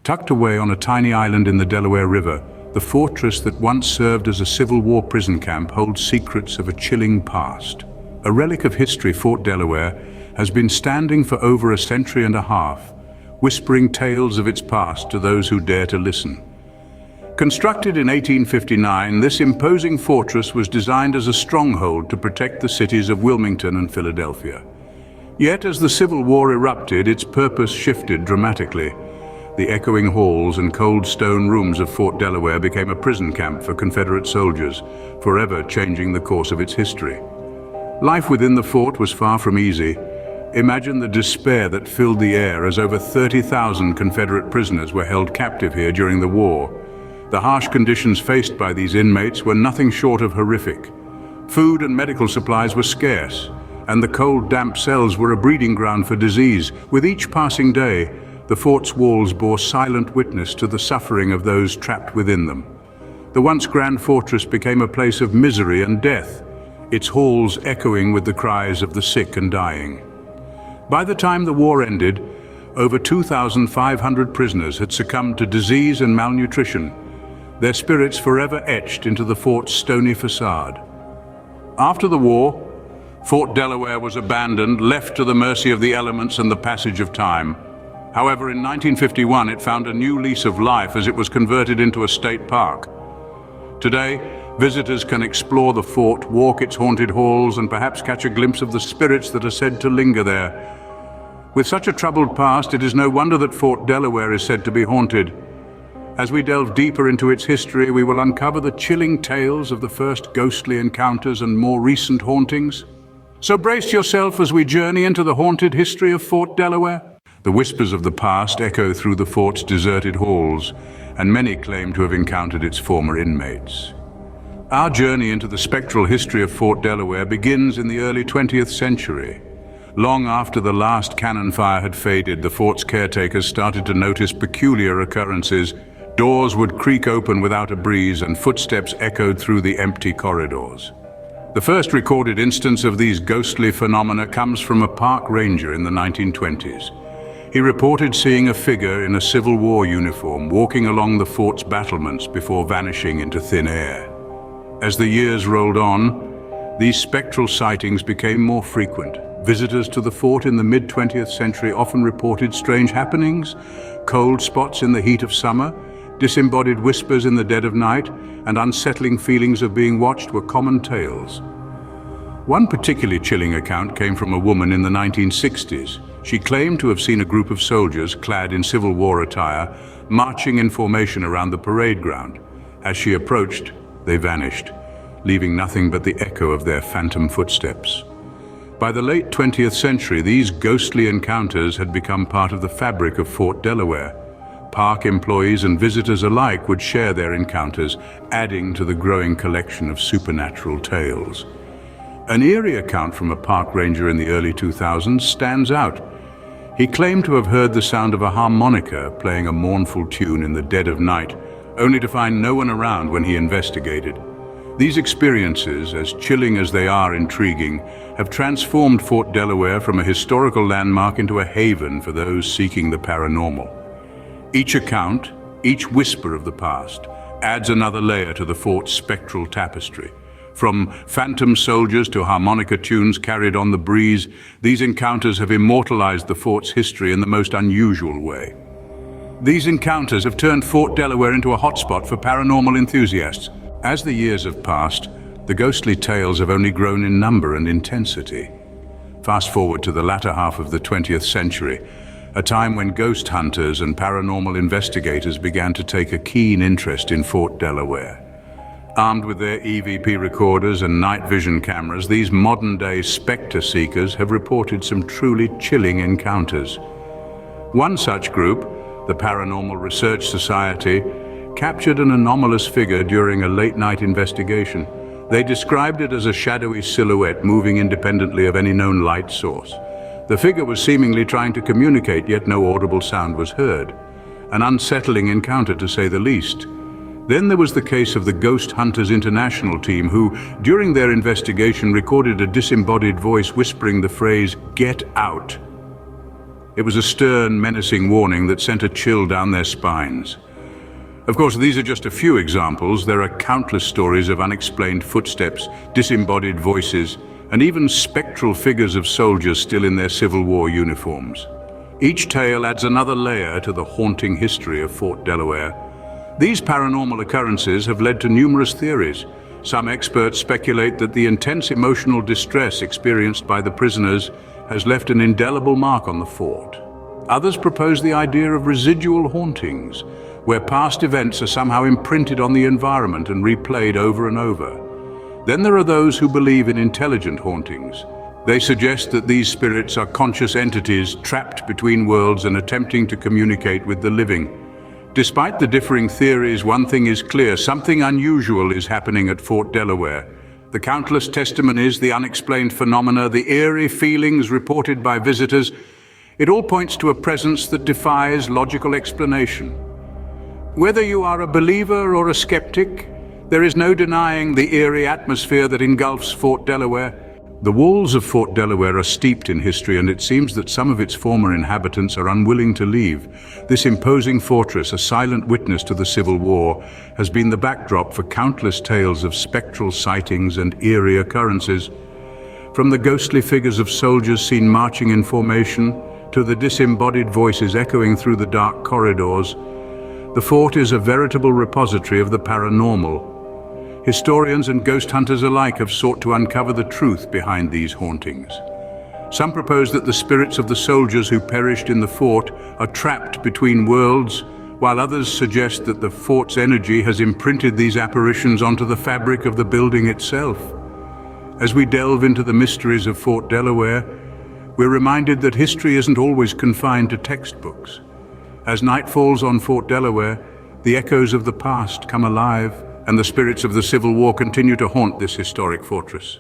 Tucked away on a tiny island in the Delaware River, the fortress that once served as a Civil War prison camp holds secrets of a chilling past. A relic of history, Fort Delaware has been standing for over a century and a half, whispering tales of its past to those who dare to listen. Constructed in 1859, this imposing fortress was designed as a stronghold to protect the cities of Wilmington and Philadelphia. Yet, as the Civil War erupted, its purpose shifted dramatically. The echoing halls and cold stone rooms of Fort Delaware became a prison camp for Confederate soldiers, forever changing the course of its history. Life within the fort was far from easy. Imagine the despair that filled the air as over 30,000 Confederate prisoners were held captive here during the war. The harsh conditions faced by these inmates were nothing short of horrific. Food and medical supplies were scarce, and the cold, damp cells were a breeding ground for disease. With each passing day, the fort's walls bore silent witness to the suffering of those trapped within them. The once grand fortress became a place of misery and death, its halls echoing with the cries of the sick and dying. By the time the war ended, over 2,500 prisoners had succumbed to disease and malnutrition, their spirits forever etched into the fort's stony facade. After the war, Fort Delaware was abandoned, left to the mercy of the elements and the passage of time. However, in 1951, it found a new lease of life as it was converted into a state park. Today, visitors can explore the fort, walk its haunted halls, and perhaps catch a glimpse of the spirits that are said to linger there. With such a troubled past, it is no wonder that Fort Delaware is said to be haunted. As we delve deeper into its history, we will uncover the chilling tales of the first ghostly encounters and more recent hauntings. So brace yourself as we journey into the haunted history of Fort Delaware. The whispers of the past echo through the fort's deserted halls, and many claim to have encountered its former inmates. Our journey into the spectral history of Fort Delaware begins in the early 20th century. Long after the last cannon fire had faded, the fort's caretakers started to notice peculiar occurrences. Doors would creak open without a breeze, and footsteps echoed through the empty corridors. The first recorded instance of these ghostly phenomena comes from a park ranger in the 1920s. He reported seeing a figure in a Civil War uniform walking along the fort's battlements before vanishing into thin air. As the years rolled on, these spectral sightings became more frequent. Visitors to the fort in the mid-20th century often reported strange happenings, cold spots in the heat of summer, disembodied whispers in the dead of night, and unsettling feelings of being watched were common tales. One particularly chilling account came from a woman in the 1960s. She claimed to have seen a group of soldiers clad in Civil War attire marching in formation around the parade ground. As she approached, they vanished, leaving nothing but the echo of their phantom footsteps. By the late 20th century, these ghostly encounters had become part of the fabric of Fort Delaware. Park employees and visitors alike would share their encounters, adding to the growing collection of supernatural tales. An eerie account from a park ranger in the early 2000s stands out. He claimed to have heard the sound of a harmonica playing a mournful tune in the dead of night, only to find no one around when he investigated. These experiences, as chilling as they are intriguing, have transformed Fort Delaware from a historical landmark into a haven for those seeking the paranormal. Each account, each whisper of the past, adds another layer to the fort's spectral tapestry. From phantom soldiers to harmonica tunes carried on the breeze, these encounters have immortalized the fort's history in the most unusual way. These encounters have turned Fort Delaware into a hotspot for paranormal enthusiasts. As the years have passed, the ghostly tales have only grown in number and intensity. Fast forward to the latter half of the 20th century, a time when ghost hunters and paranormal investigators began to take a keen interest in Fort Delaware. Armed with their EVP recorders and night vision cameras, these modern-day spectre seekers have reported some truly chilling encounters. One such group, the Paranormal Research Society, captured an anomalous figure during a late-night investigation. They described it as a shadowy silhouette moving independently of any known light source. The figure was seemingly trying to communicate, yet no audible sound was heard. An unsettling encounter, to say the least. Then there was the case of the Ghost Hunters International team who, during their investigation, recorded a disembodied voice whispering the phrase, "Get out." It was a stern, menacing warning that sent a chill down their spines. Of course, these are just a few examples. There are countless stories of unexplained footsteps, disembodied voices, and even spectral figures of soldiers still in their Civil War uniforms. Each tale adds another layer to the haunting history of Fort Delaware. These paranormal occurrences have led to numerous theories. Some experts speculate that the intense emotional distress experienced by the prisoners has left an indelible mark on the fort. Others propose the idea of residual hauntings, where past events are somehow imprinted on the environment and replayed over and over. Then there are those who believe in intelligent hauntings. They suggest that these spirits are conscious entities trapped between worlds and attempting to communicate with the living. Despite the differing theories, one thing is clear: something unusual is happening at Fort Delaware. The countless testimonies, the unexplained phenomena, the eerie feelings reported by visitors, it all points to a presence that defies logical explanation. Whether you are a believer or a skeptic, there is no denying the eerie atmosphere that engulfs Fort Delaware. The walls of Fort Delaware are steeped in history, and it seems that some of its former inhabitants are unwilling to leave. This imposing fortress, a silent witness to the Civil War, has been the backdrop for countless tales of spectral sightings and eerie occurrences. From the ghostly figures of soldiers seen marching in formation to the disembodied voices echoing through the dark corridors, the fort is a veritable repository of the paranormal. Historians and ghost hunters alike have sought to uncover the truth behind these hauntings. Some propose that the spirits of the soldiers who perished in the fort are trapped between worlds, while others suggest that the fort's energy has imprinted these apparitions onto the fabric of the building itself. As we delve into the mysteries of Fort Delaware, we're reminded that history isn't always confined to textbooks. As night falls on Fort Delaware, the echoes of the past come alive, and the spirits of the Civil War continue to haunt this historic fortress.